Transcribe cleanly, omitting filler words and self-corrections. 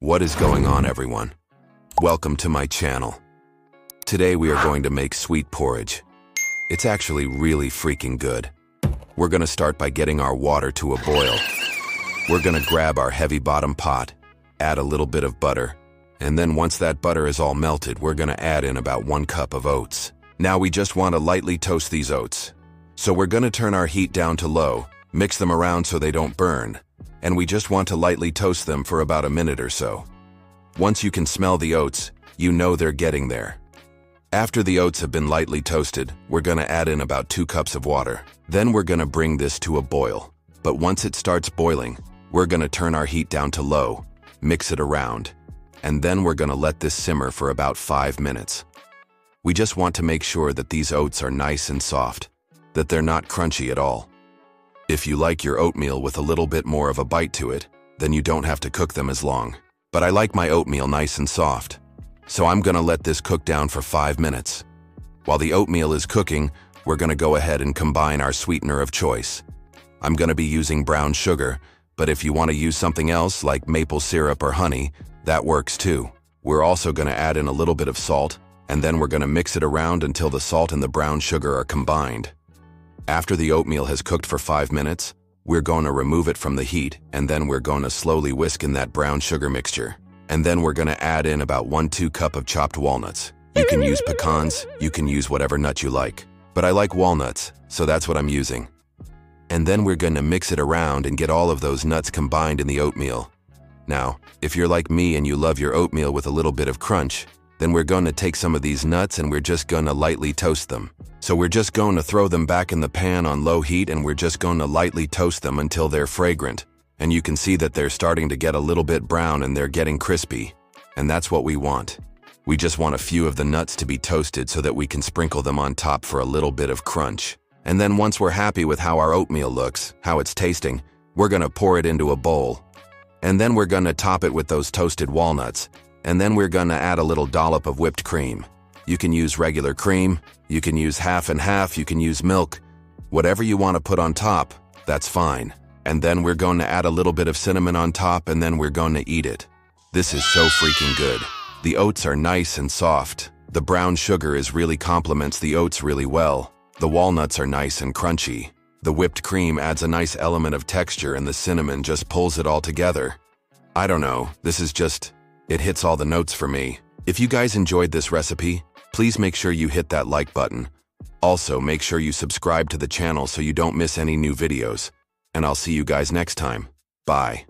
What is going on, everyone? Welcome to my channel. Today we are going to make sweet porridge. It's actually really freaking good. We're gonna start by getting our water to a boil. We're gonna grab our heavy bottom pot, add a little bit of butter, and then once that butter is all melted, we're gonna add in about 1 cup of oats. Now we just want to lightly toast these oats. So we're gonna turn our heat down to low, mix them around so they don't burn, and we just want to lightly toast them for about a minute or so. Once you can smell the oats, you know they're getting there. After the oats have been lightly toasted, we're gonna add in about 2 cups of water. Then we're gonna bring this to a boil. But once it starts boiling, we're gonna turn our heat down to low, mix it around, and then we're gonna let this simmer for about 5 minutes. We just want to make sure that these oats are nice and soft, that they're not crunchy at all. If you like your oatmeal with a little bit more of a bite to it, then you don't have to cook them as long. But I like my oatmeal nice and soft, so I'm gonna let this cook down for 5 minutes. While the oatmeal is cooking, we're gonna go ahead and combine our sweetener of choice. I'm gonna be using brown sugar, but if you want to use something else like maple syrup or honey, that works too. We're also gonna add in a little bit of salt, and then we're gonna mix it around until the salt and the brown sugar are combined. After the oatmeal has cooked for 5 minutes, we're going to remove it from the heat, and then we're going to slowly whisk in that brown sugar mixture. And then we're going to add in about 1-2 cup of chopped walnuts. You can use pecans, you can use whatever nut you like. But I like walnuts, so that's what I'm using. And then we're going to mix it around and get all of those nuts combined in the oatmeal. Now, if you're like me and you love your oatmeal with a little bit of crunch, then we're going to take some of these nuts and we're just going to lightly toast them. So we're just going to throw them back in the pan on low heat and we're just going to lightly toast them until they're fragrant. And you can see that they're starting to get a little bit brown and they're getting crispy. And that's what we want. We just want a few of the nuts to be toasted so that we can sprinkle them on top for a little bit of crunch. And then once we're happy with how our oatmeal looks, how it's tasting, we're going to pour it into a bowl. And then we're going to top it with those toasted walnuts. And then we're going to add a little dollop of whipped cream. You can use regular cream, you can use half and half, you can use milk. Whatever you want to put on top, that's fine. And then we're going to add a little bit of cinnamon on top and then we're going to eat it. This is so freaking good. The oats are nice and soft. The brown sugar really complements the oats really well. The walnuts are nice and crunchy. The whipped cream adds a nice element of texture and the cinnamon just pulls it all together. I don't know, it hits all the notes for me. If you guys enjoyed this recipe, please make sure you hit that like button. Also, make sure you subscribe to the channel so you don't miss any new videos. And I'll see you guys next time. Bye.